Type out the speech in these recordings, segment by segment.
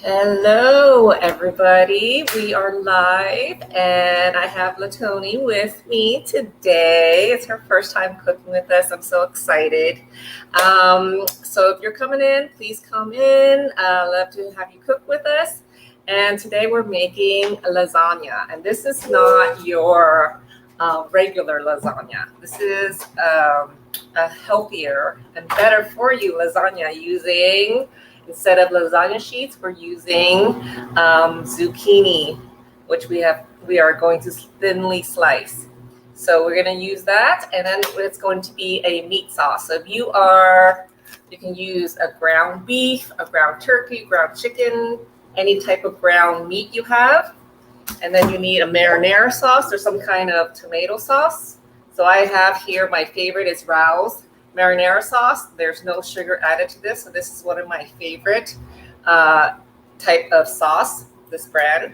Hello, everybody. We are live, and I have Latoni with me today. It's her first time cooking with us. I'm so excited. So if you're coming in, please come in. Love to have you cook with us. And today we're making a lasagna, and this is not your regular lasagna. This is a healthier and better for you lasagna using. Instead of lasagna sheets, we're using zucchini, which we are going to thinly slice. So we're going to use that, and then it's going to be a meat sauce. So if you can use a ground beef, a ground turkey, ground chicken, any type of ground meat you have. And then you need a marinara sauce or some kind of tomato sauce. So I have here, my favorite is Rao's marinara sauce. There's no sugar added to this, so this is one of my favorite type of sauce, this brand.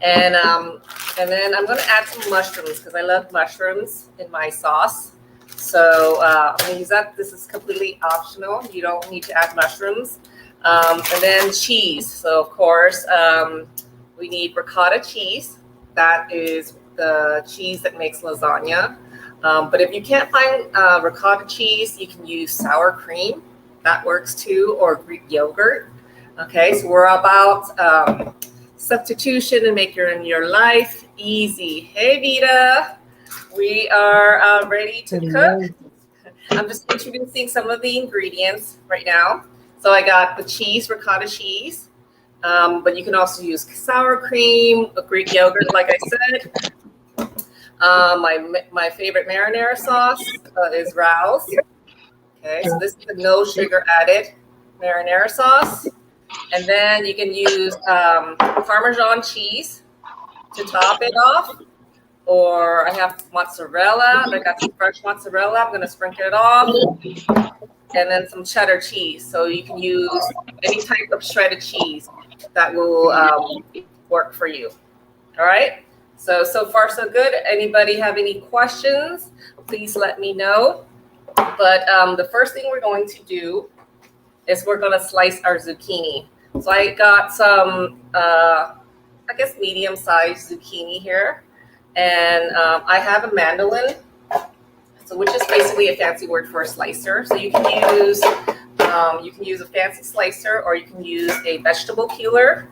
And then I'm going to add some mushrooms because I love mushrooms in my sauce. So I'm going to use that. This is completely optional. You don't need to add mushrooms. And then cheese. So of course we need ricotta cheese. That is the cheese that makes lasagna. But if you can't find ricotta cheese, you can use sour cream. That works too, or Greek yogurt. Okay, so we're about substitution and make your life easy. Hey, Vita, we are ready to cook. I'm just introducing some of the ingredients right now. So I got the cheese, ricotta cheese, but you can also use sour cream, a Greek yogurt, like I said. My favorite marinara sauce is Rao's. Okay, so this is the no sugar added marinara sauce. And then you can use Parmesan cheese to top it off. Or I have mozzarella. I got some fresh mozzarella. I'm going to sprinkle it off. And then some cheddar cheese. So you can use any type of shredded cheese that will work for you. All right. So far, so good. Anybody have any questions? Please let me know. But the first thing we're going to do is we're going to slice our zucchini. So I got some, I guess, medium-sized zucchini here. And I have a mandolin, so which is basically a fancy word for a slicer. So you can use a fancy slicer, or you can use a vegetable peeler,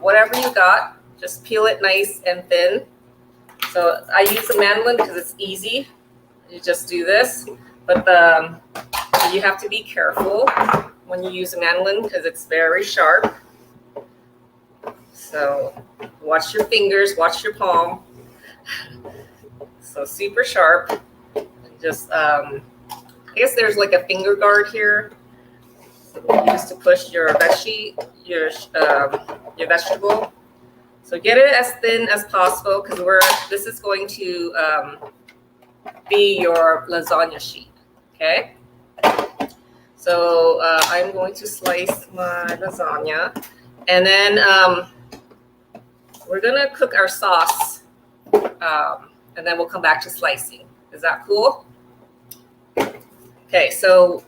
whatever you got. Just peel it nice and thin. So I use a mandolin because it's easy. You just do this, but you have to be careful when you use a mandolin because it's very sharp. So watch your fingers, watch your palm. So super sharp. And just I guess there's like a finger guard here, just to push your vegetable. So get it as thin as possible because this is going to be your lasagna sheet, okay? So I'm going to slice my lasagna, and then we're gonna cook our sauce, and then we'll come back to slicing. Is that cool? Okay, so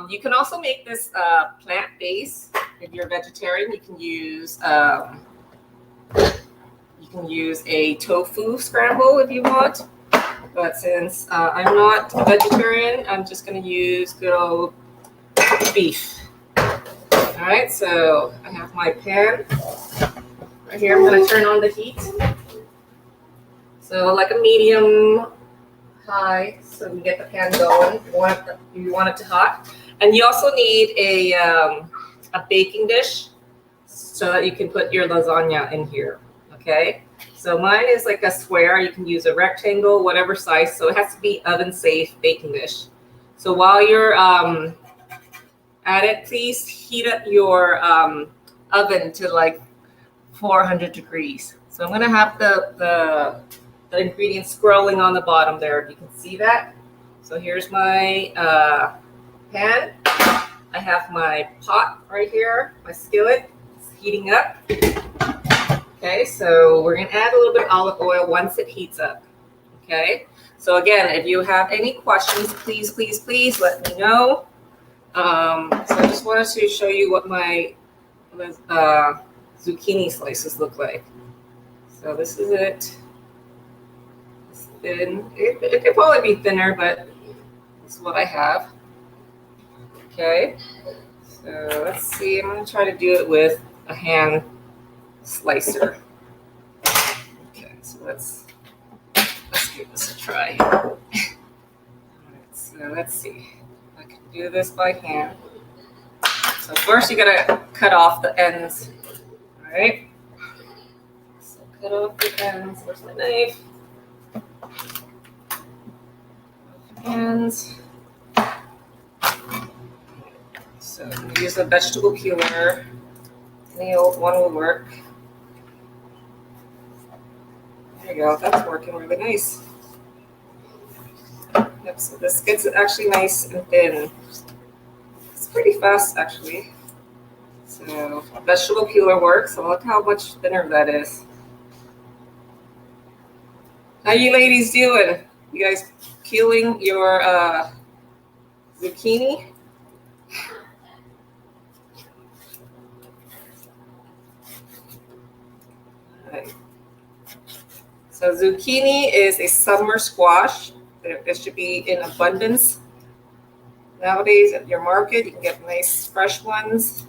you can also make this plant-based. If you're a vegetarian, you can use a tofu scramble if you want. But since I'm not a vegetarian, I'm just going to use good old beef. All right, so I have my pan right here. I'm going to turn on the heat. So like a medium high, so we get the pan going. You want it to hot. And you also need a baking dish so that you can put your lasagna in here. Okay, so mine is like a square. You can use a rectangle, whatever size. So it has to be oven safe baking dish. So while you're at it, please heat up your oven to like 400 degrees. So I'm gonna have the ingredients scrolling on the bottom there. If you can see that. So here's my pan. I have my pot right here, my skillet. It's heating up. Okay, so we're going to add a little bit of olive oil once it heats up. Okay, so again, if you have any questions, please let me know. So I just wanted to show you what my zucchini slices look like. So this is it. It's thin. It could probably be thinner, but this is what I have. Okay. So let's see. I'm gonna try to do it with a hand slicer. Okay. So let's give this a try. All right, so let's see. I can do this by hand. So first you gotta cut off the ends. All right. So cut off the ends. Where's my knife? Ends. So use a vegetable peeler. Any old one will work. There you go. That's working really nice. Yep. So this gets actually nice and thin. It's pretty fast actually. So vegetable peeler works. So look how much thinner that is. How you ladies doing? You guys peeling your zucchini? Right. So zucchini is a summer squash. It should be in abundance. Nowadays at your market, you can get nice fresh ones.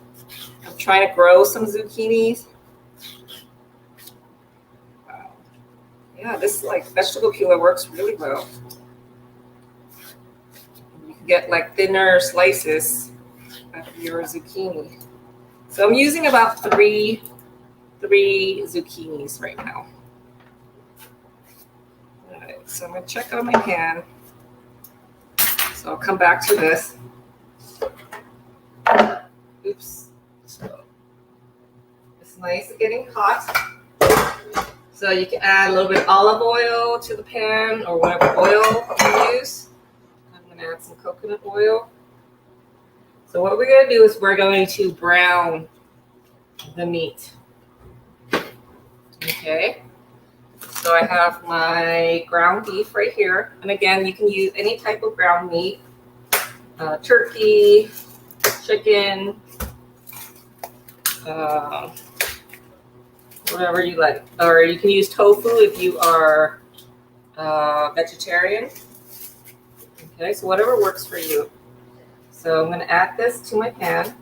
I'm trying to grow some zucchinis. Wow. Yeah, this like vegetable peeler works really well. You can get like thinner slices of your zucchini. So I'm using about three zucchinis right now. All right, so I'm gonna check on my pan. So I'll come back to this. Oops. So it's nice and getting hot. So you can add a little bit of olive oil to the pan or whatever oil you use. I'm gonna add some coconut oil. So what we're gonna do is we're going to brown the meat. Okay. So I have my ground beef right here. And again, you can use any type of ground meat, turkey, chicken, whatever you like. Or you can use tofu if you are vegetarian. Okay, so whatever works for you. So I'm going to add this to my pan.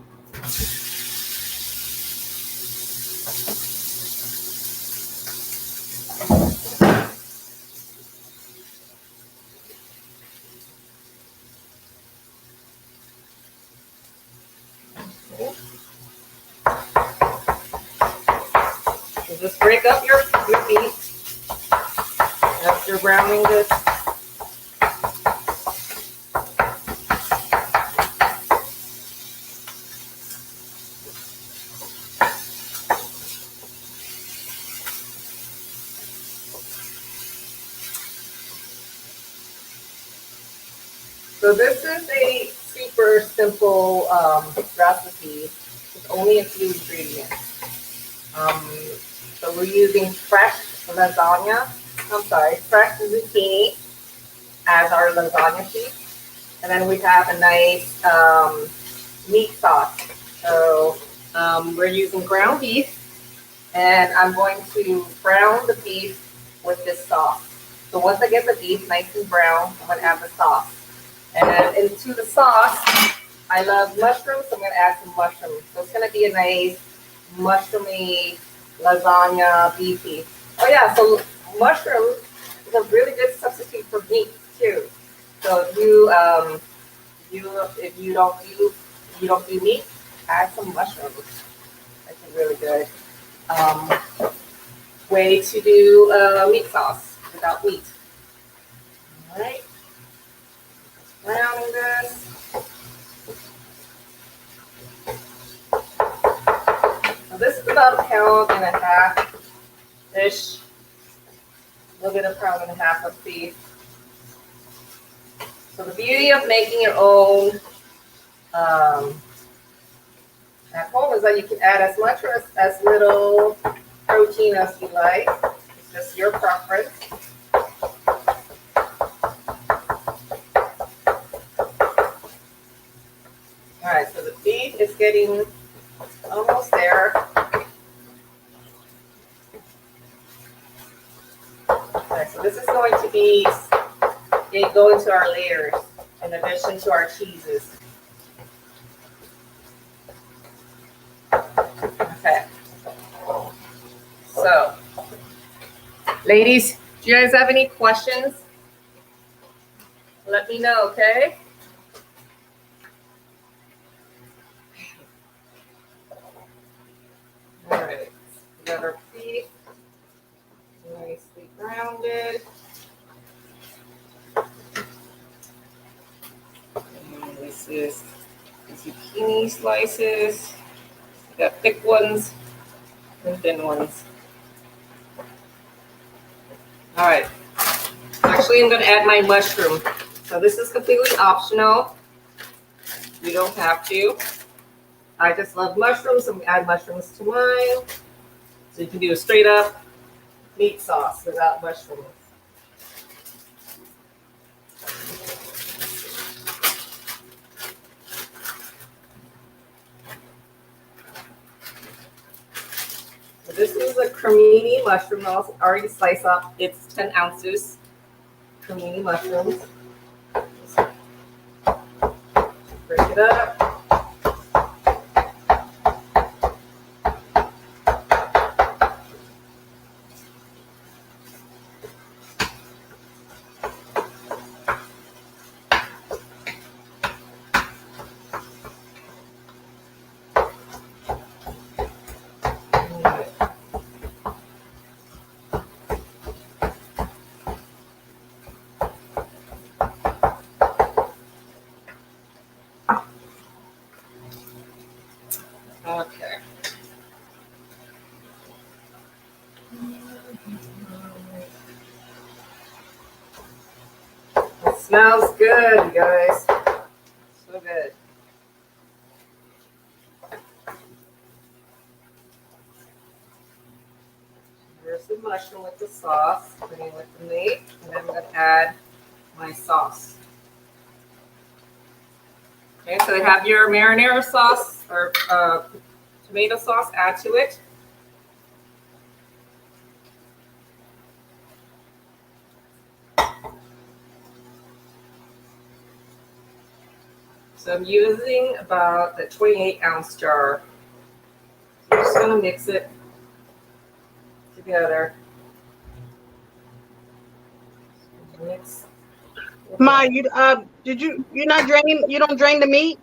So just break up your beef as you're browning this. So this is a super simple recipe with only a few ingredients. So we're using fresh zucchini as our lasagna piece. And then we have a nice meat sauce. So we're using ground beef, and I'm going to brown the beef with this sauce. So once I get the beef nice and brown, I'm going to add the sauce. And into the sauce, I love mushrooms, so I'm going to add some mushrooms. So it's going to be a nice mushroomy lasagna beefy. Oh yeah, so mushroom is a really good substitute for meat too. So if you don't do meat, add some mushrooms. That's a really good way to do meat sauce without meat. All right. Browning this. So this is about 1.5 pounds-ish. A little bit of 1.5 pounds of beef. So the beauty of making your own at home is that you can add as much or as little protein as you like. It's just your preference. All right, so the beef is getting Almost there. Okay, so this is going to be go into our layers in addition to our cheeses. Okay. So, ladies, do you guys have any questions? Let me know, okay? All right. We got our beef nicely grounded. And this is zucchini slices. We got thick ones and thin ones. All right. Actually, I'm going to add my mushroom. So this is completely optional. You don't have to. I just love mushrooms, so I'm going to add mushrooms to mine. So you can do a straight up meat sauce without mushrooms. So this is a cremini mushroom. I'll already slice up. It's 10 ounces. Cremini mushrooms. Break it up. Okay. It smells good, you guys. So good. Here's the mushroom with the sauce, putting with the meat, and then I'm going to add my sauce. Okay, so they have your marinara sauce or tomato sauce, add to it. So I'm using about the 28-ounce jar. So I'm just going to mix it together. Mix. Ma, you don't drain the meat?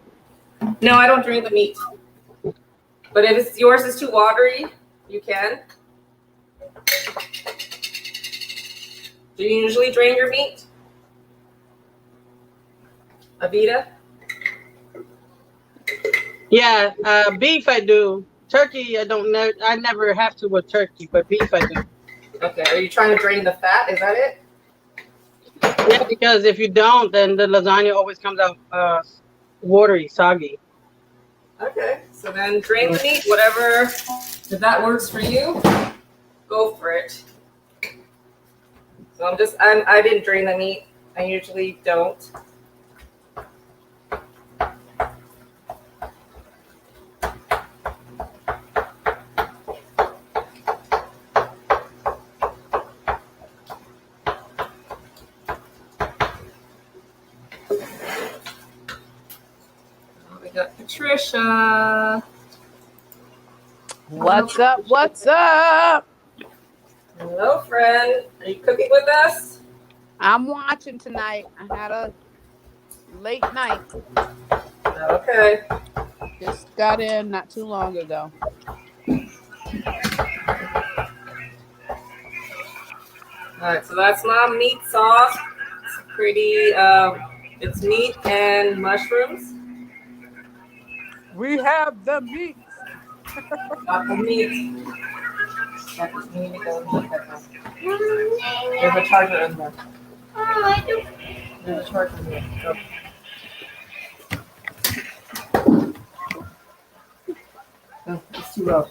No, I don't drain the meat. But if yours is too watery, you can. Do you usually drain your meat? Avita? Yeah, beef I do. Turkey I don't know. I never have to with turkey, but beef I do. Okay, are you trying to drain the fat? Is that it? Yeah, because if you don't, then the lasagna always comes out watery, soggy. Okay, so then drain the meat, whatever. If that works for you, go for it. So I didn't drain the meat. I usually don't. We got Patricia. What's up? What's up? Hello, friend. Are you cooking with us? I'm watching tonight. I had a late night. Okay. Just got in not too long ago. All right, so that's my meat sauce. It's pretty, it's meat and mushrooms. We have the meat. Got the meat. There's a charger in there. There's a charger in there. Go. Oh, it's too low.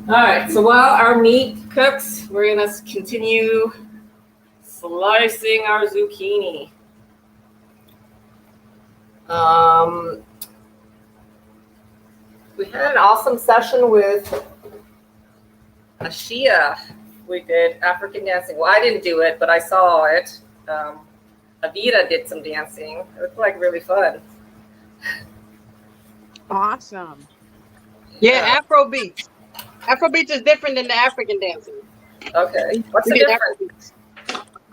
All right, so while our meat cooks, we're going to continue slicing our zucchini. Um, we had an awesome session with Ashia. We did African dancing. Well, I didn't do it, but I saw it. Avita did some dancing. It was like really fun. Awesome. Yeah, Afro beats. Afro beats is different than the African dancing. Okay. What's the We did difference?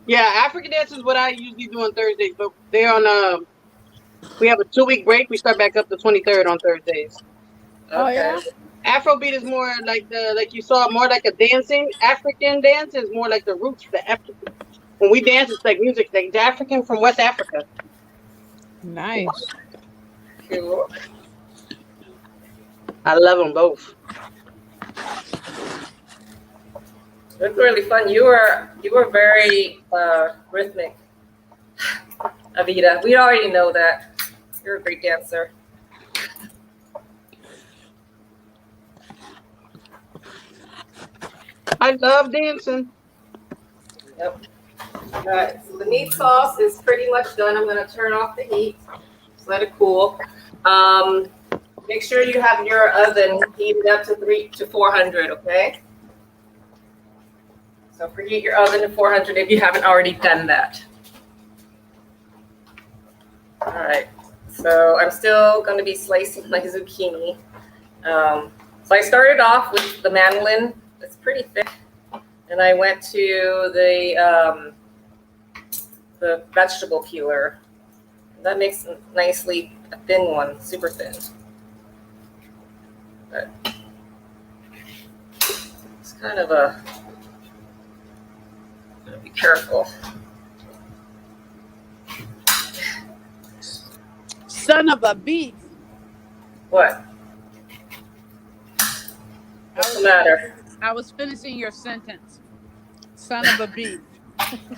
Yeah, African dance is what I usually do on Thursdays, but they're on we have a 2-week break. We start back up the 23rd on Thursdays. Oh, Okay. yeah? Afrobeat is more like you saw, more like a dancing. African dance is more like the roots. When we dance, it's like music, like African from West Africa. Nice. Cool. I love them both. It's really fun. You were very rhythmic, Avita. We already know that. You're a great dancer. I love dancing. Yep. All right. So the meat sauce is pretty much done. I'm going to turn off the heat. Just let it cool. Make sure you have your oven heated up to 300 to 400. Okay. So preheat your oven to 400 if you haven't already done that. All right. So I'm still going to be slicing my zucchini. So I started off with the mandolin. It's pretty thick, and I went to the vegetable peeler. That makes nicely a thin one, super thin. But it's kind of a. Gotta be careful. Son of a beef. What? What's the matter? I was finishing your sentence. Son of a beef. Beep,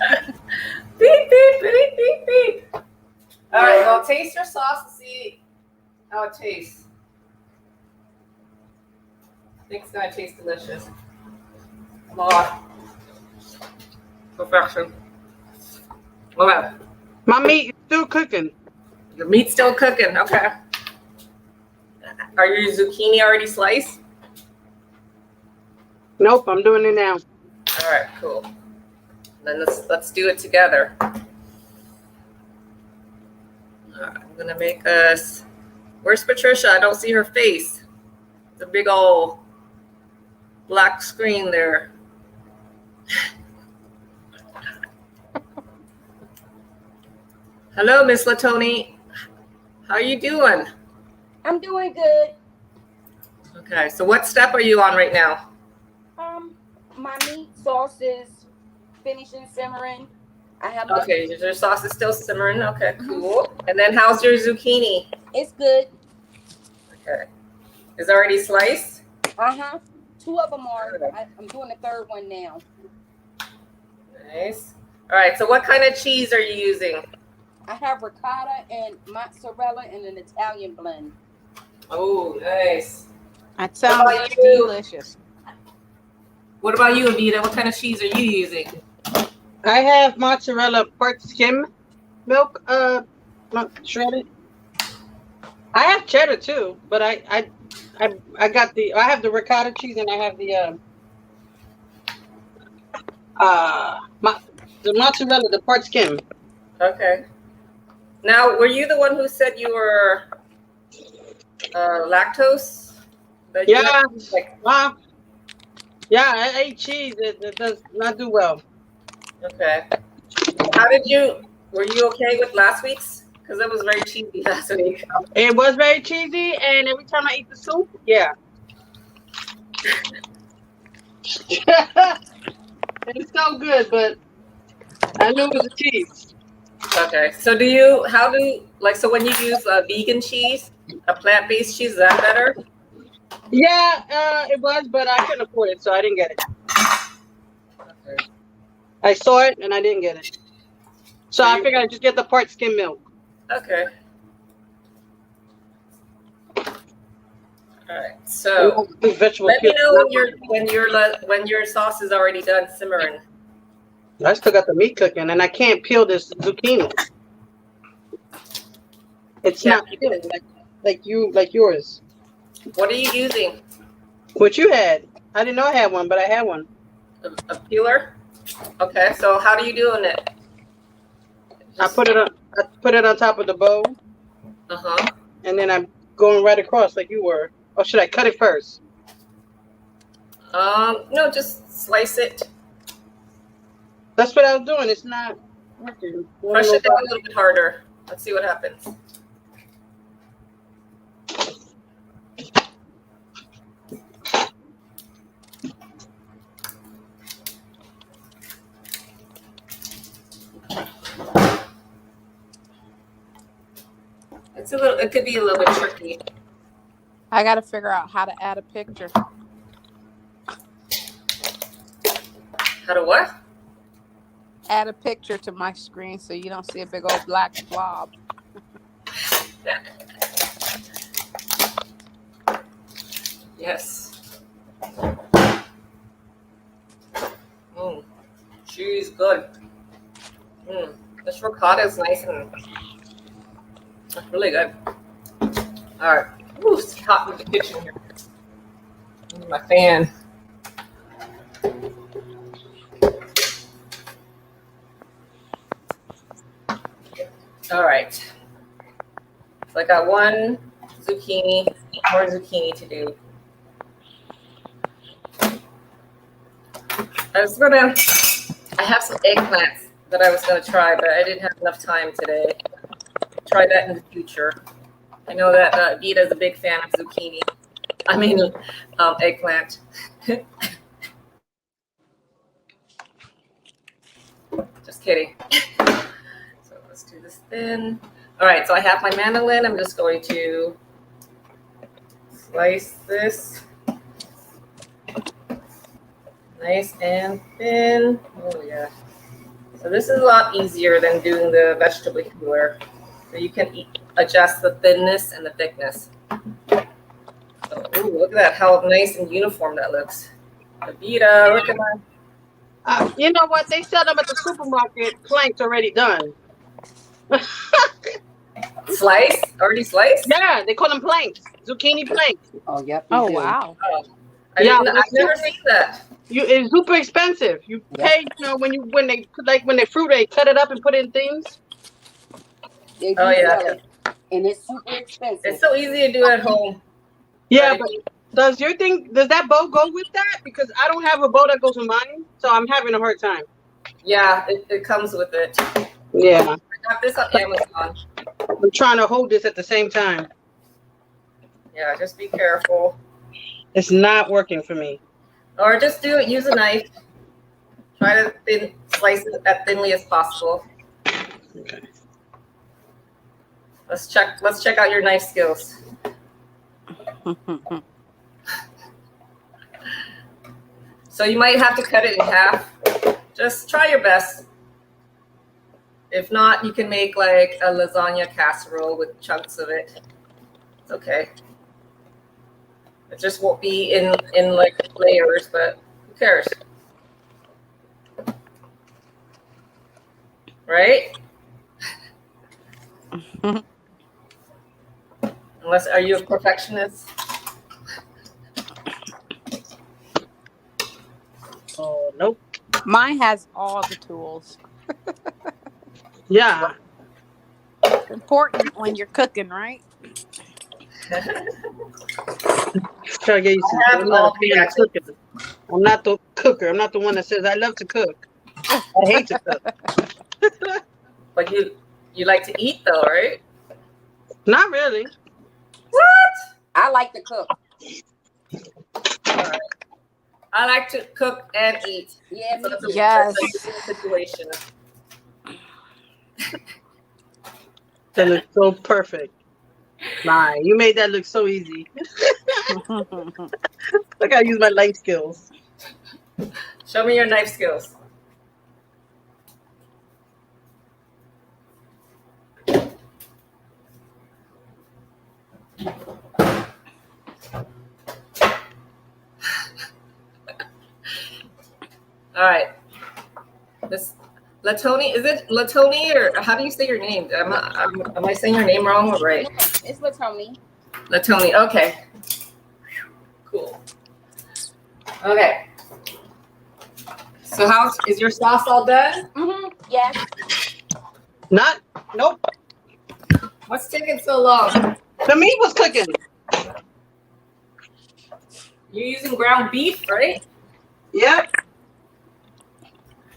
beep, beep, beep, beep. All right, well, taste your sauce and see how it tastes. I think it's going to taste delicious. Come on. Perfection. Okay. My meat is still cooking. Your meat's still cooking. Okay. Are your zucchini already sliced? Nope, I'm doing it now. All right, cool. Then let's do it together. All right, I'm gonna make us. Where's Patricia? I don't see her face. The big old black screen there. Hello, Miss Latoni. How you doing? I'm doing good. Okay, so what step are you on right now? My meat sauce is finishing simmering. I have Okay, your sauce is still simmering. Okay, cool. And then how's your zucchini? It's good. Okay. Is it already sliced? 2 of them are. I'm doing the third one now. Nice. All right, so what kind of cheese are you using? I have ricotta and mozzarella in an Italian blend. Oh, nice. That sounds about you? delicious. What about you, Avita? What kind of cheese are you using? I have mozzarella part skim milk, not shredded. I have cheddar too, but I got I have the ricotta cheese and I have the mozzarella, the part skim. Okay. Now, were you the one who said you were lactose? That you Yeah. have, like, Yeah, I ate cheese. It does not do well. okay. Were you okay with last week's? Because it was very cheesy last week. It was very cheesy, and every time I eat the soup, yeah. It's so good, but I knew it was a cheese. Okay. So so when you use vegan cheese, a plant-based cheese, is that better? Yeah, it was, but I couldn't afford it, so I didn't get it. Okay. I saw it, and I didn't get it. So I figured I'd just get the part skim milk. Okay. All right. So Vegetable let me cube. know when your sauce is already done simmering. I still got the meat cooking, and I can't peel this zucchini. It's Yeah. not filling like yours. What are you using? What you had? I didn't know I had one, but I had one. A peeler? Okay, so how are you doing it? I put it on top of the bowl, Uh-huh. and then I'm going right across like you were. Or should I cut it first? No, just slice it. That's what I was doing. It's not working. I Crush don't know it down why. a little bit harder. Let's see what happens. It could be a little bit tricky. I got to figure out how to add a picture. How to what? Add a picture to my screen so you don't see a big old black blob. Yes. Cheese, good. This ricotta is nice and it's really good. All right. Ooh, it's hot in the kitchen here. Need my fan. All right. So I got one zucchini, more zucchini to do. I have some eggplants that I was gonna try, but I didn't have enough time today. Try that in the future. I know that Vita is a big fan of zucchini. I mean, eggplant. Just kidding. So let's do this thin. All right, so I have my mandolin. I'm just going to slice this nice and thin. Oh yeah. So this is a lot easier than doing the vegetable peeler. So you can adjust the thinness and the thickness. So, ooh, look at that, how nice and uniform that looks. Vita, look at my. You know what? They sell them at the supermarket, planked already done. Slice? Already sliced? Yeah, they call them planks. Zucchini planks. Oh, yep. Oh, wow. Oh, Yeah, I've never seen that. It's super expensive. You pay, when they fruit, they cut it up and put it in things. They do Oh, yeah. sell it, and it's super expensive. It's so easy to do at home. Yeah, but does that bow go with that? Because I don't have a bow that goes with mine, so I'm having a hard time. Yeah, it comes with it. Yeah, I got this on Amazon. I'm trying to hold this at the same time. Yeah, just be careful. It's not working for me. Or just use a knife. Try to slice it as thinly as possible. Okay. Let's check out your knife skills. So you might have to cut it in half. Just try your best. If not, you can make like a lasagna casserole with chunks of it. It's okay. It just won't be in like layers, but who cares? Right? Are you a perfectionist? Oh, nope. Mine has all the tools. Yeah. It's important when you're cooking, right? Try to get you some. I'm not a fan of cooking. I'm not the cooker. I'm not the one that says I love to cook. I hate to cook. But you like to eat though, right? Not really. What? I like to cook. All right. I like to cook and eat. Yeah, me too. Yes. That's a situation. That looks so perfect. Nah, you made that look so easy. Look how I use my life skills. Show me your knife skills. All right. The Latoni, is it Latoni or how do you say your name? Am I saying your name wrong or right? No, it's Latoni. Latoni, okay. Cool. Okay. So is your sauce all done? Yes. Nope. What's taking so long? The meat was cooking. You're using ground beef, right? Yep.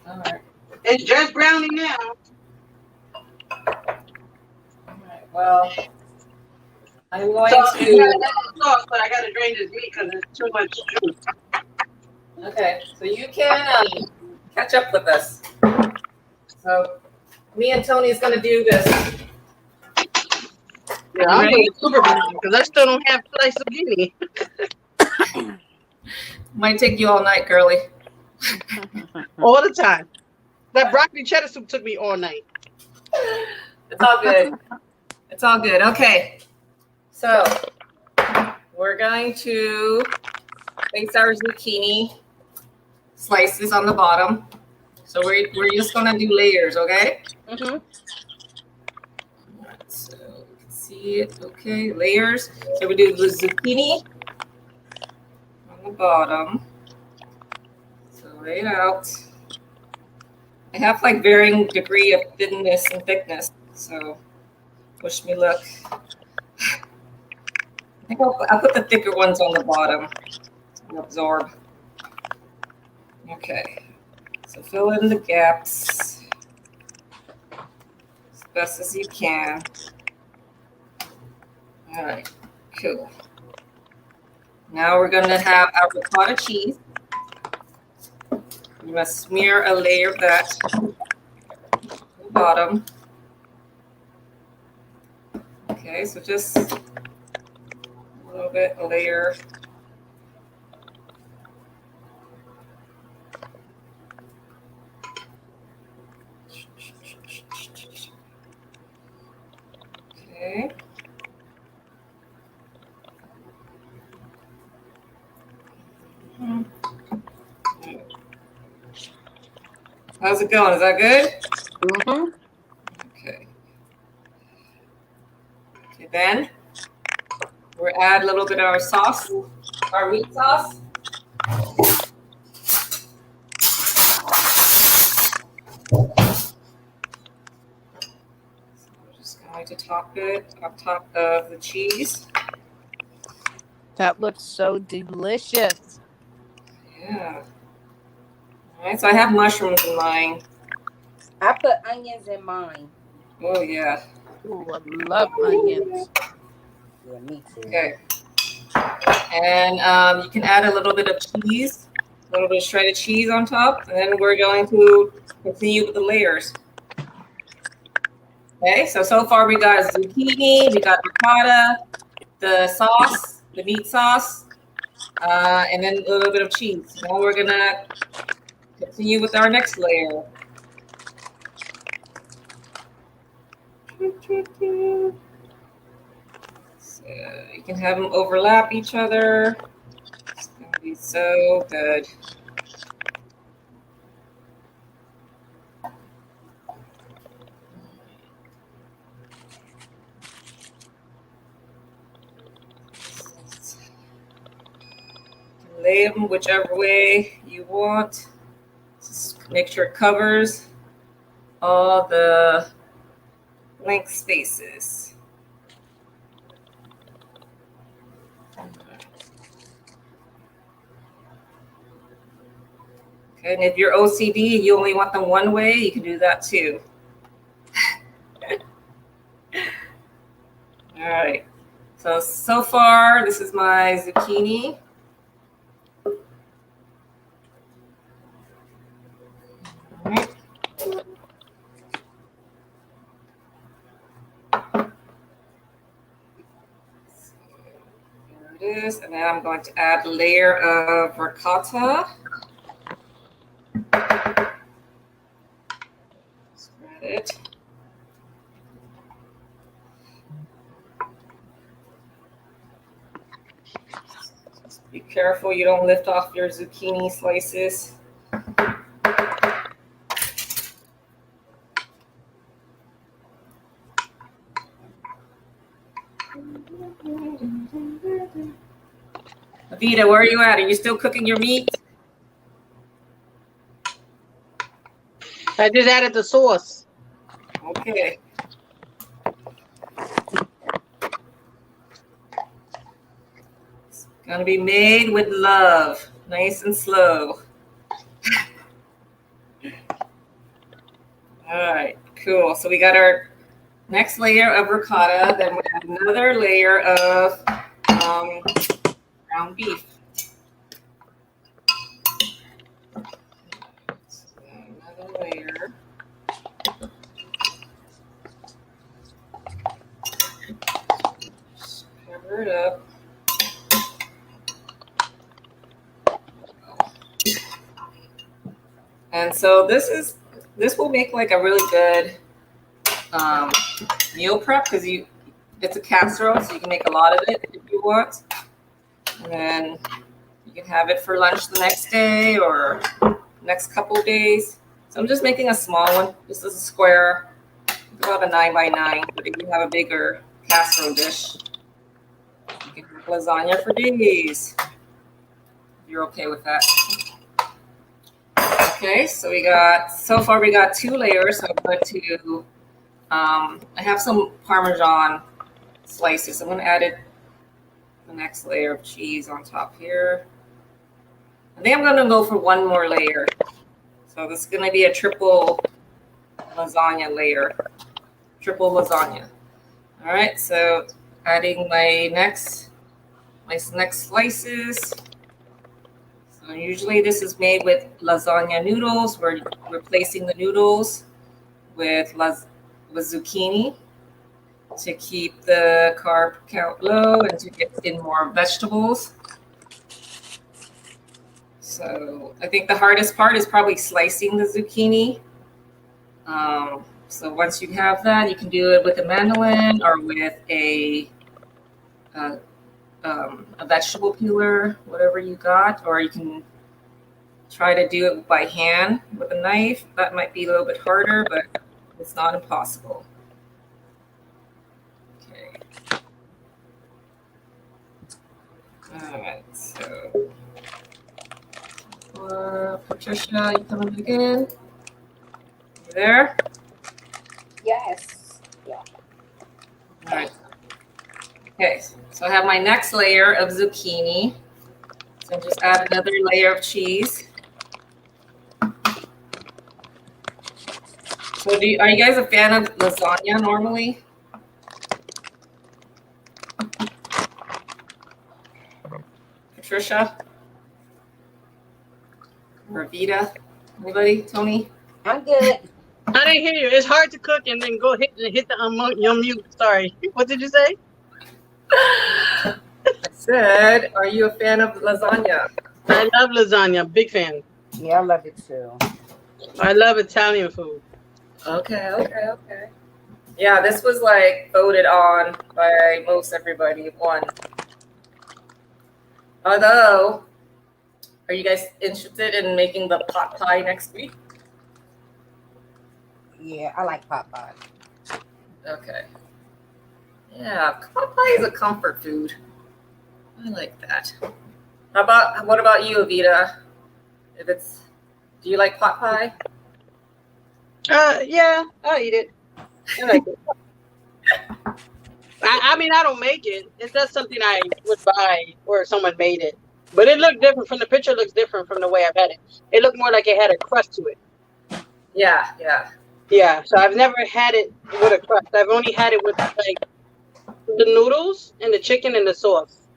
All right. It's just browning now. All right. Well, I'm going So I got to. sauce, but I gotta drain this meat because it's too much juice. Okay, so you can catch up with us. So me and Tony's gonna do this. Yeah, I'm doing super brown because I still don't have sliced zucchini. Might take you all night, girly. All the time. That broccoli cheddar soup took me all night. It's all good. It's all good. Okay. So we're going to place our zucchini slices on the bottom. So we're just gonna do layers, okay? Mhm. Alright, so you can see it. Okay, layers. So we do the zucchini on the bottom. So lay it out. I have like varying degree of thinness and thickness. So wish me luck. I think I'll put the thicker ones on the bottom to absorb. Okay, so fill in the gaps as best as you can. All right, cool. Now we're gonna have our ricotta cheese. We're gonna smear a layer of that on the bottom. Okay, so just a little bit, a layer. Okay. How's it going? Is that good? Mhm. Okay. Okay, then we'll add a little bit of our sauce, our meat sauce. So we're just going to top it on top of the cheese. That looks so delicious. Yeah. All right, so I have mushrooms in mine. I put onions in mine. Oh, yeah. Ooh, I love onions. Yeah, me too. Okay. And you can add a little bit of cheese, a little bit of shredded cheese on top, and then we're going to continue with the layers. Okay, so far we got zucchini, we got ricotta, the sauce, the meat sauce, and then a little bit of cheese. Now we're gonna continue with our next layer. So you can have them overlap each other. It's gonna be so good. Lay them whichever way you want. Just make sure it covers all the blank spaces. Okay, and if you're OCD and you only want them one way, you can do that too. All right. So far, this is my zucchini. All right. There it is. And then I'm going to add a layer of ricotta. Spread it. Just be careful you don't lift off your zucchini slices. Avita, where are you at? Are you still cooking your meat? I just added the sauce. Okay. It's gonna be made with love, nice and slow. All right, cool. So we got our next layer of ricotta, then we have another layer of ground beef. So another layer. Just cover it up. And so this will make like a really good meal prep because it's a casserole, so you can make a lot of it if you want. And then you can have it for lunch the next day or next couple of days. So I'm just making a small one. This is a square, about a 9x9. But if you have a bigger casserole dish, you can have lasagna for days. If you're okay with that. Okay, so so far we got 2 layers. So I'm going to, I have some Parmesan slices. I'm going to add the next layer of cheese on top here. I think I'm going to go for 1 more layer. So this is going to be a triple lasagna layer. Triple lasagna. All right, so adding my next slices. So usually this is made with lasagna noodles. We're replacing the noodles with zucchini to keep the carb count low and to get in more vegetables. So I think the hardest part is probably slicing the zucchini. So once you have that, you can do it with a mandolin or with a vegetable peeler, whatever you got, or you can try to do it by hand with a knife. That might be a little bit harder, but it's not impossible. Okay. All right, so Patricia, you coming back in? You there? Yes. Yeah. All right. Okay, so I have my next layer of zucchini. So just add another layer of cheese. So are you guys a fan of lasagna normally? Patricia? Or Vita? Anybody? Tony? I'm good. I didn't hear you. It's hard to cook and then go hit the unmute. Sorry. What did you say? I said, are you a fan of lasagna? I love lasagna. Big fan. Yeah, I love it too. I love Italian food. Okay. Yeah, this was like voted on by most everybody. Won. Although, are you guys interested in making the pot pie next week? Yeah, I like pot pie. Okay. Yeah, pot pie is a comfort food. I like that. What about you, Avita? Do you like pot pie? Yeah, I'll eat it. I like it. I mean, I don't make it. It's just something I would buy or someone made it. But it looked different from the picture. Looks different from the way I've had it. It looked more like it had a crust to it. Yeah. Yeah. So I've never had it with a crust. I've only had it with like the noodles and the chicken and the sauce.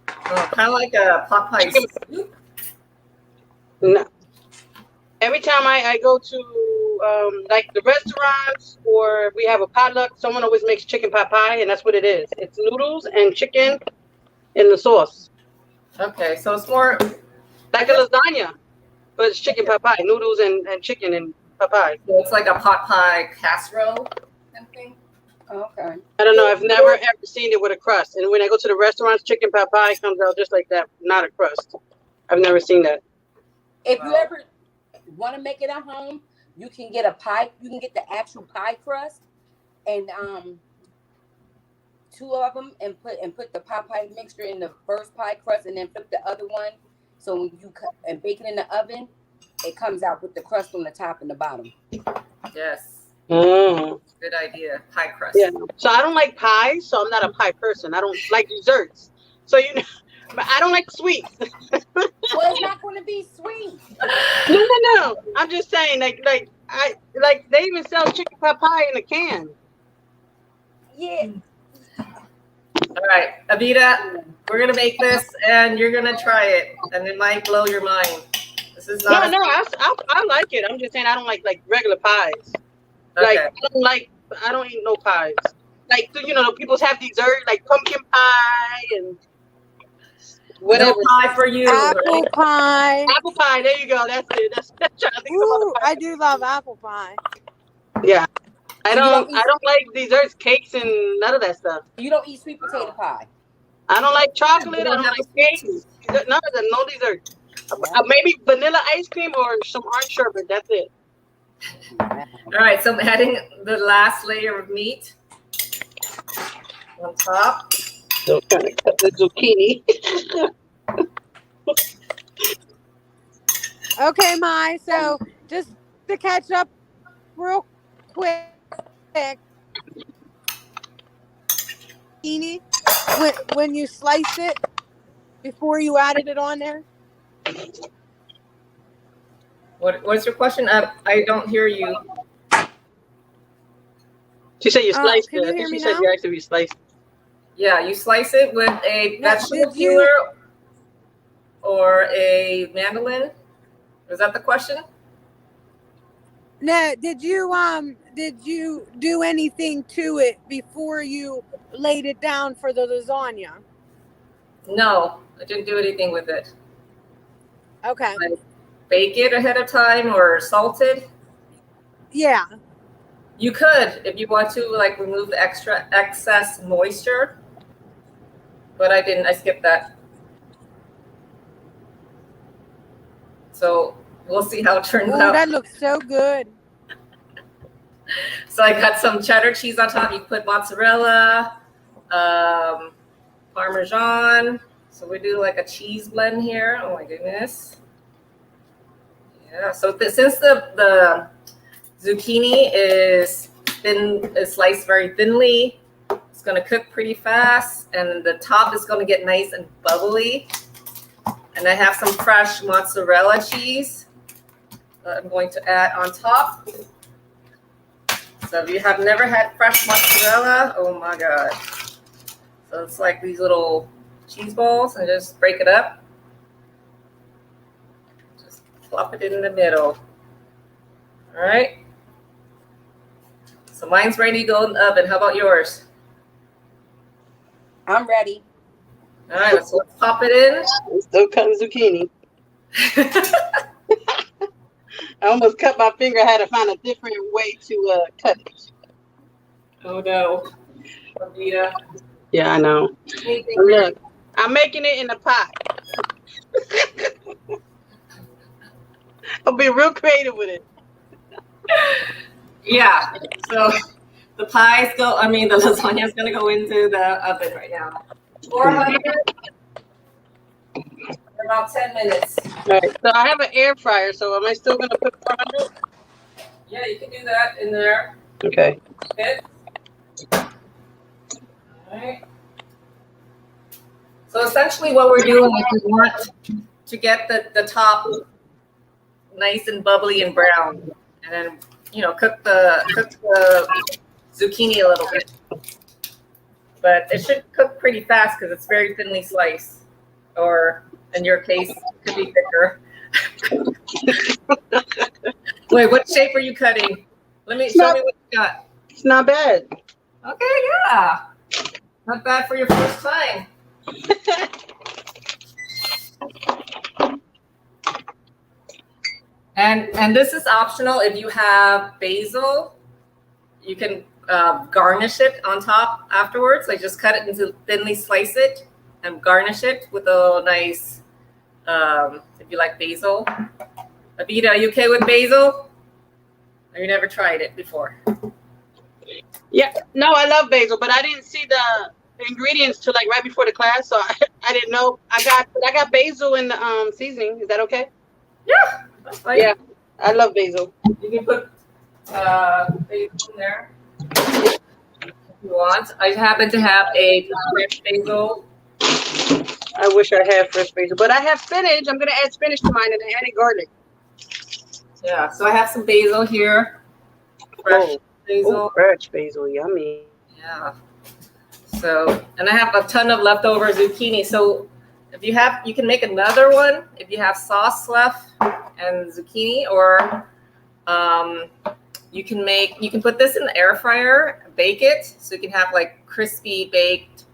Oh, kind of like a pot pie soup. No. Every time I go to like the restaurants or we have a potluck, someone always makes chicken pot pie, and that's what it is. It's noodles and chicken in the sauce. Okay, so it's more Like a lasagna, but it's chicken pot pie, noodles and chicken and pot pie. so it's like a pot pie casserole kind of thing. Okay. I don't know. I've never ever seen it with a crust. And when I go to the restaurants, chicken pot pie comes out just like that, not a crust. I've never seen that. If you ever want to make it at home, you can get a pie. You can get the actual pie crust and two of them and put the pot pie mixture in the first pie crust, and then flip the other one. So when you cut and bake it in the oven, it comes out with the crust on the top and the bottom. Yes. Mm. Good idea. Pie crust. Yeah. So I don't like pies, so I'm not a pie person. I don't like desserts. So but I don't like sweets. Well, it's not going to be sweet. No. I'm just saying, like they even sell chicken pot pie in a can. Yeah. All right, Avita, we're gonna make this, and you're gonna try it, and it might blow your mind. This is not. No, I like it. I'm just saying I don't like regular pies. Okay. Like I don't eat no pies. Like people have dessert like pumpkin pie and whatever. No pie for you. Apple Right? pie. Apple pie. There you go. That's it. That's trying to think of Ooh, other I pies. do love apple pie. Yeah. I So you don't eat- like desserts, cakes, and none of that stuff. You don't eat sweet potato pie. I don't like chocolate. You I don't don't have like a sweet cakes. tooth. None of them. No dessert. Maybe vanilla ice cream or some orange sherbet. That's it. All right, so I'm adding the last layer of meat on top. So kind of cut the zucchini. Okay, Mai. So just to catch up real quick, zucchini, when you sliced it before you added it on there. What's your question? I don't hear you. She said you sliced can it. you I hear think me she said now? you actually sliced it. Yeah, you slice it with a Now, vegetable did you- peeler or a mandolin. Is that the question? No, did you do anything to it before you laid it down for the lasagna? No, I didn't do anything with it. Okay. Bake it ahead of time or salt it. Yeah. You could if you want to, like, remove the excess moisture, but I didn't. I skipped that. So we'll see how it turns Oh, out. that looks so good. So I got some cheddar cheese on top. You put mozzarella, Parmesan. So we do like a cheese blend here. Oh my goodness. Yeah. So since the zucchini is sliced very thinly, it's going to cook pretty fast, and the top is going to get nice and bubbly. And I have some fresh mozzarella cheese that I'm going to add on top. So if you have never had fresh mozzarella, oh my God. So it's like these little cheese balls, and just break it up. Just plop it in the middle. All right. So mine's ready to go in the oven. How about yours? I'm ready. All right, so let's pop it in. I'm still cutting zucchini. I almost cut my finger. I had to find a different way to cut it. Oh no. Avita. Yeah, I know. Anything Look, I'm making it in a pot. I'll be real creative with it. Yeah. So the lasagna is going to go into the oven right now. 400 for about 10 minutes. All right, so I have an air fryer, so am I still going to put 400? Yeah, you can do that in there. Okay. Okay. All right. So essentially what we're doing is we want to get the top nice and bubbly and brown, and then cook the zucchini a little bit. But it should cook pretty fast because it's very thinly sliced, or in your case, it could be thicker. Wait, what shape are you cutting? Show me what you got. It's not bad. Okay, yeah. Not bad for your first time. And this is optional. If you have basil, you can garnish it on top afterwards. Like just cut it into thinly slice it and garnish it with a nice, if you like basil. Avita, are you okay with basil? Or you never tried it before? Yeah, no, I love basil, but I didn't see ingredients to like right before the class, so I didn't know. I got basil in the seasoning. Is that okay? Yeah, that's fine. Yeah, I love basil. You can put basil in there if you want. I happen to have a fresh basil. I wish I had fresh basil, but I have spinach. I'm gonna add spinach to mine, and I added garlic. Yeah, so I have some basil here. Fresh basil. Fresh basil, yummy. Yeah. So, and I have a ton of leftover zucchini. So, if you have, you can make another one if you have sauce left and zucchini, or you can put this in the air fryer, bake it, so you can have like crispy baked.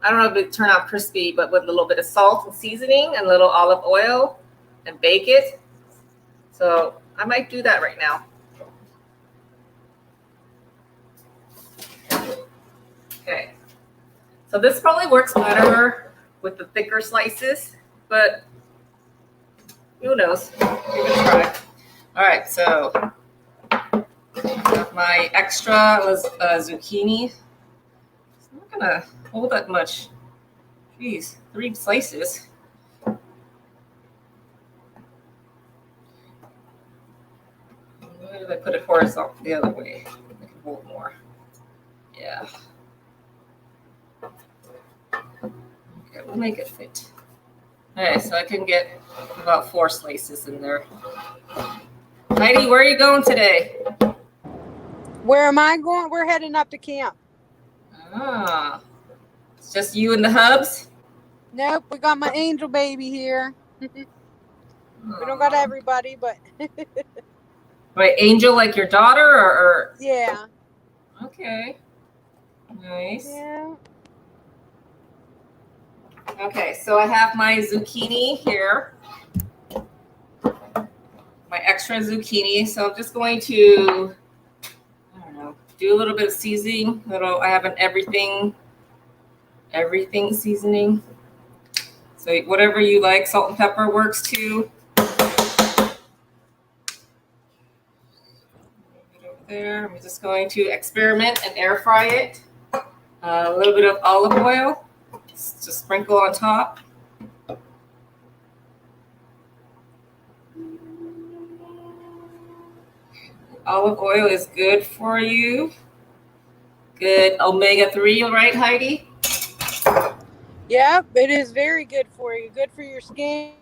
I don't know if it turn out crispy, but with a little bit of salt and seasoning and a little olive oil, and bake it. So I might do that right now. Okay. So this probably works better with the thicker slices, but who knows? Give it a try. All right, so I have my extra zucchini. I'm not gonna hold that much. Jeez, 3 slices. Where did I put it horizontal? The other way. I can hold more. Yeah. Okay, we'll make it fit. Okay, so I can get about 4 slices in there. Heidi, where are you going today? Where am I going? We're heading up to camp. Ah, it's just you and the hubs? Nope, we got my angel baby here. We don't got everybody, but Wait, Angel, like your daughter, or? yeah. Okay, nice. Yeah. Okay, so I have my zucchini here, my extra zucchini. So I'm just going to, I don't know, do a little bit of seasoning. I have an everything seasoning. So whatever you like, salt and pepper works too. There, I'm just going to experiment and air fry it. A little bit of olive oil, just sprinkle on top. Olive oil is good for you. Good omega-3, right, Heidi? Yep, it is very good for you. Good for your skin.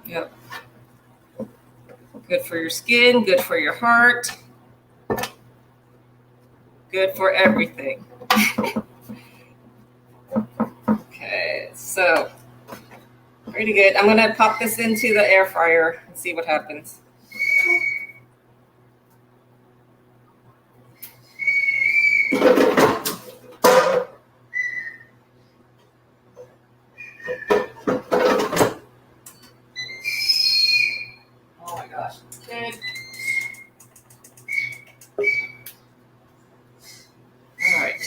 Yep. Good for your skin, good for your heart, good for everything. Okay, so pretty good. I'm gonna pop this into the air fryer and see what happens. Oh my gosh. Okay. All right.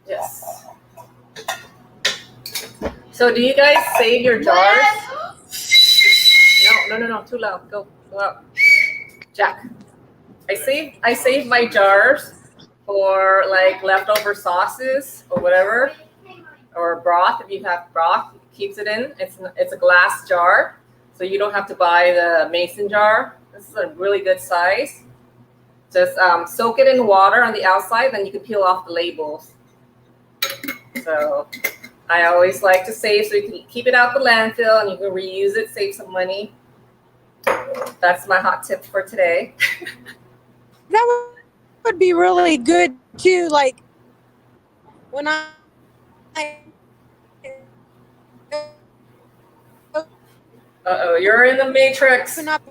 Yes. So do you guys save your jars? No, too loud. Go out. Jack. I save my jars for like leftover sauces or whatever, or broth. If you have broth, it keeps it in. It's a glass jar, so you don't have to buy the mason jar. This is a really good size. Just soak it in water on the outside, then you can peel off the labels. So I always like to save, so you can keep it out the landfill and you can reuse it, save some money. That's my hot tip for today. That would be really good too. Like when I Uh-oh, you're in the matrix. open up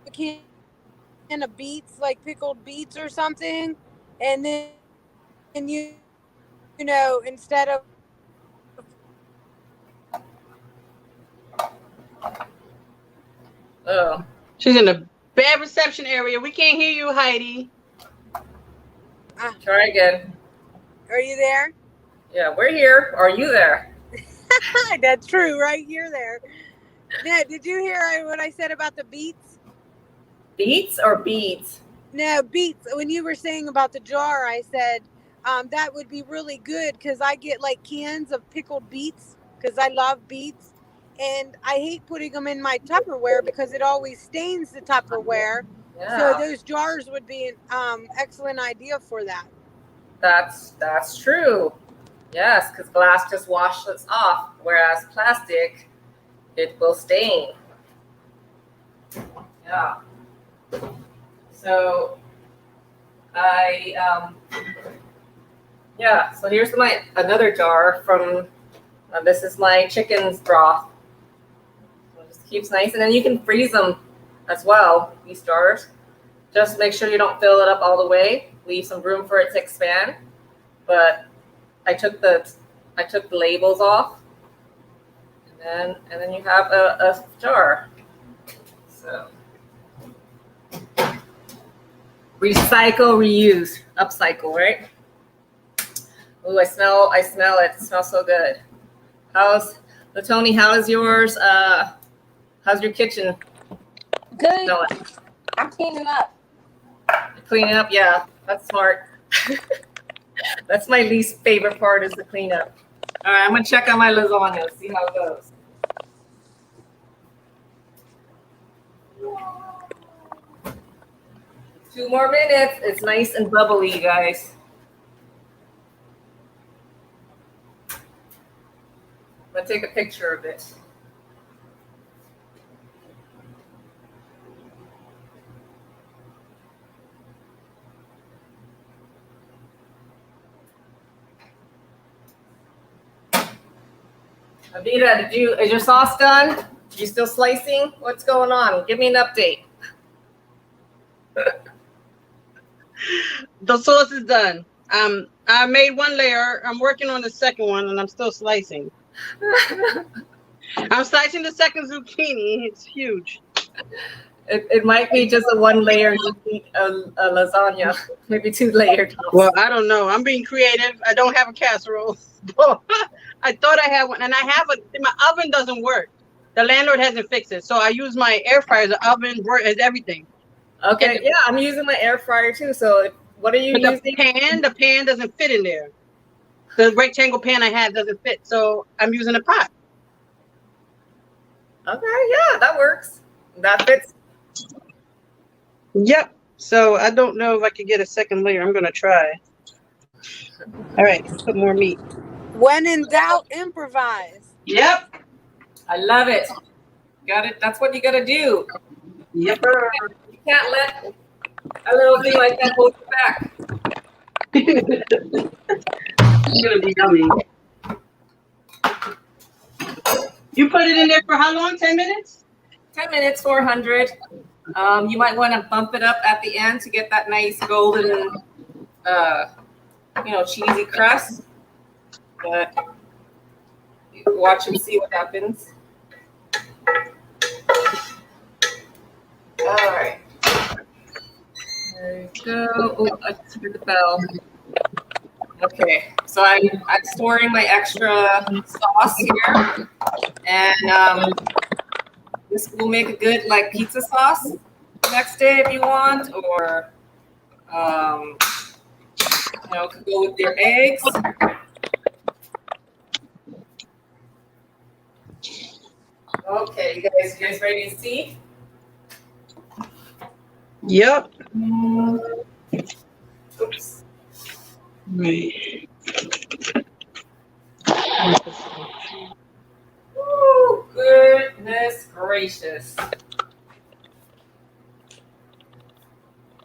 a can of beets, like pickled beets or something, and then you know, instead of Oh, She's in a bad reception area. We can't hear you, Heidi. try again. Are you there? Yeah, we're here. Are you there? That's true, right? You're there. No, did you hear what I said about the beets? Beets or beads? No, beets. When you were saying about the jar, I said that would be really good because I get like cans of pickled beets because I love beets. And I hate putting them in my Tupperware because it always stains the Tupperware. So Yeah, those jars would be an excellent idea for that. that's true. Yes, because glass just washes off, whereas plastic, it will stain. Yeah. So yeah. So here's my another jar from. This is my chicken's broth. So it just keeps nice, and then you can freeze them as well. These jars. Just make sure you don't fill it up all the way. Leave some room for it to expand. But I took the labels off, and then you have a jar. So recycle, reuse, upcycle, right? Ooh, I smell it. It smells so good. Tony? How is yours? How's your kitchen Good. smelling? I'm cleaning up. Cleaning up, yeah, that's smart. That's my least favorite part is the cleanup. All right, I'm gonna check on my lasagna, see how it goes. Two more minutes. It's nice and bubbly, you guys. I'm gonna take a picture of it. Avita, is your sauce done? You still slicing? What's going on? Give me an update. The sauce is done. I made one layer. I'm working on the second one, and I'm still slicing. I'm slicing the second zucchini. It's huge. It might be just a one layer a lasagna, maybe 2 layered. Well, I don't know. I'm being creative. I don't have a casserole. I thought I had one, and I have my oven doesn't work. The landlord hasn't fixed it, so I use my air fryer. The oven is everything. Okay, yeah, I'm using my air fryer too. So what are you using? The pan doesn't fit in there. The rectangle pan I have doesn't fit, so I'm using a pot. Okay, yeah, that works. That fits. Yep. So I don't know if I could get a second layer. I'm gonna try. All right, put more meat. When in doubt, improvise. Yep. I love it. Got it. That's what you gotta do. Yep. You can't let a little thing like that hold you back. It's gonna be yummy. You put it in there for how long? 10 minutes? 10 minutes, 400. You might want to bump it up at the end to get that nice golden, cheesy crust. But watch and see what happens. All right. There you go. Oh, I just heard the bell. Okay, so I'm storing my extra sauce here, and this will make a good like pizza sauce next day if you want, or could go with your eggs. Okay, you guys ready to see? Yep. Oops. Right. Oh, goodness gracious.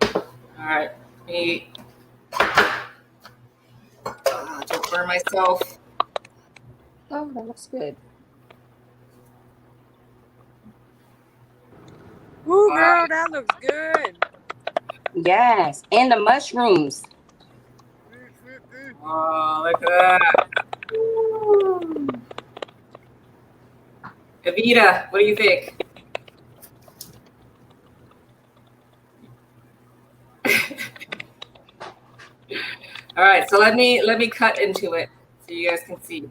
All right. Don't burn myself. Oh, that looks good. Ooh, girl, that looks good. Yes, and the mushrooms. Oh, look at that. Ooh. Evita, what do you think? All right, so let me cut into it so you guys can see.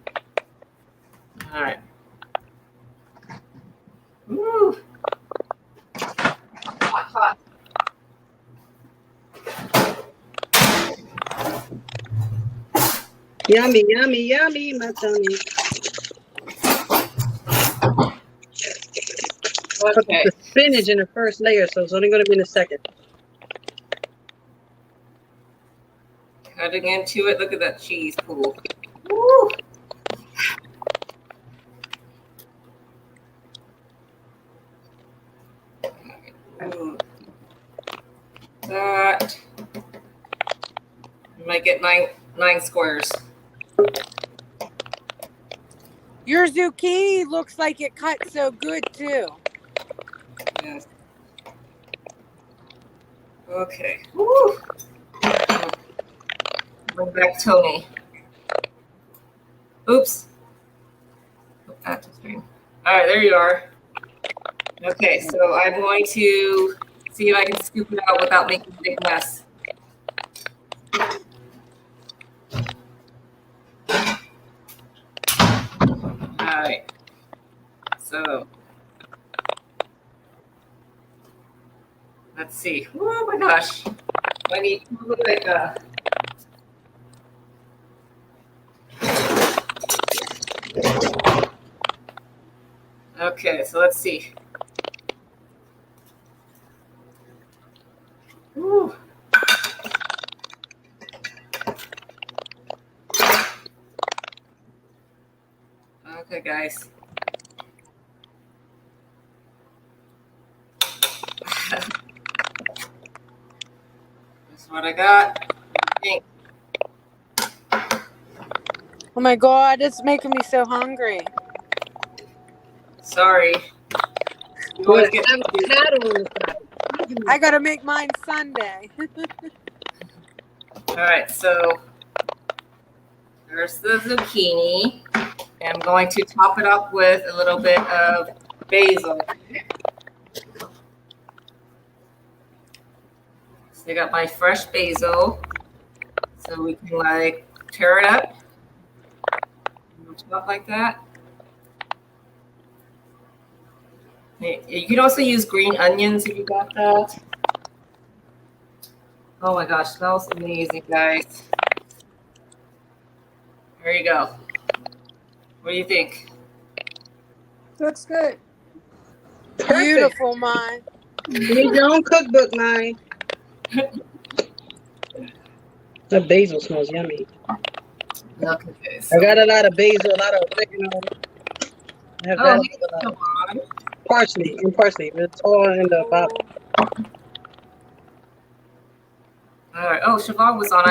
All right. Yummy, yummy, yummy, my tummy. Put Okay. the spinach in the first layer, so it's only going to be in the second. Cutting into it. Look at that cheese pool. Woo. That. You might get nine squares. Your zucchini looks like it cut so good too. Yes. Okay. Woo. Bring back Tony. Oops. All right, there you are. Okay, so I'm going to see if I can scoop it out without making a big mess. All right. So let's see. Oh my gosh. I need to look like a. Okay, so let's see. Woo. Okay, guys. That's what I got. Oh my God, it's making me so hungry. Sorry. You always get I gotta make mine Sunday. All right, so there's the zucchini. And I'm going to top it up with a little bit of basil. So I got my fresh basil. So we can like tear it up. Top like that. You can also use green onions if you got that. Oh my gosh, smells amazing, guys. There you go. What do you think? Looks good. Perfect. Beautiful, mine. You need your own cookbook, mine. The basil smells yummy. Okay, I got a lot of basil, a lot of oregano. I have that. come on. Parsley and parsley. It's all in the bottle. All right. Oh, Siobhan was on.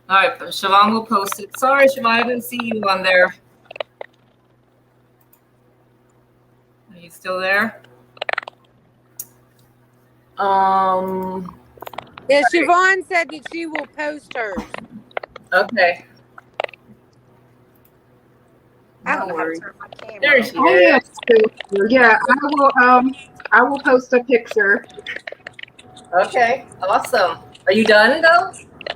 All right, Siobhan will post it. Sorry, Siobhan, I didn't see you on there. Are you still there? Yeah, Siobhan said that she will post hers. Okay. I don't No know how to worries. turn my camera There on. she Oh, is. yes. Yeah, I will post a picture. Okay, awesome. Are you done though?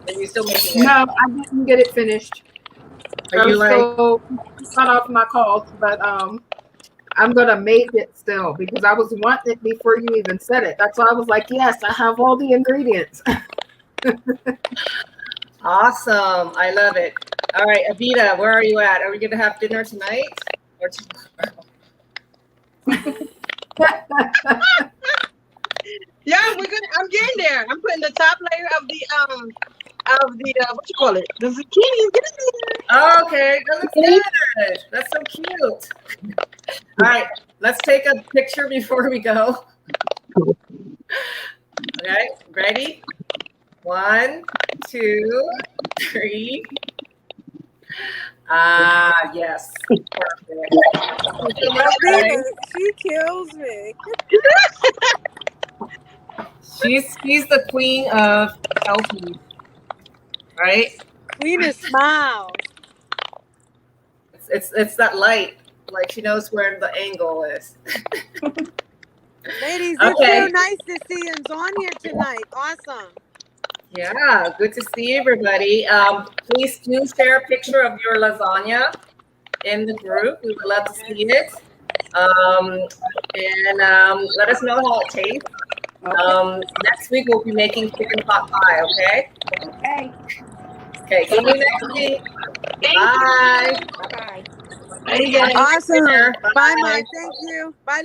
Are you still making it? No, I didn't get it finished. Are I'm you like? still cut off my calls, but I'm gonna make it still because I was wanting it before you even said it. That's why I was like, yes, I have all the ingredients. Awesome. I love it. All right, Avita, where are you at? Are we gonna have dinner tonight or tomorrow? Yeah, we're good. I'm getting there. I'm putting the top layer of the what you call it? The zucchini. Get in there. Okay, that looks good. That's so cute. All right, let's take a picture before we go. Okay, ready? 1, 2, 3. Ah, yes. Perfect. Thank you so much, guys. She kills me. She's the queen of healthy, right? Queen of smiles. It's that light. Like she knows where the angle is. Ladies, it's Okay. so nice to see you on here tonight. Awesome. Yeah, good to see everybody. Please do share a picture of your lasagna in the group. We would love to see it. And let us know how it tastes. Next week we'll be making chicken pot pie. Okay. Okay. Okay, see you next week. Bye. Bye bye. Bye, you guys. Awesome. Dinner. Bye, Mike. Thank you. Bye.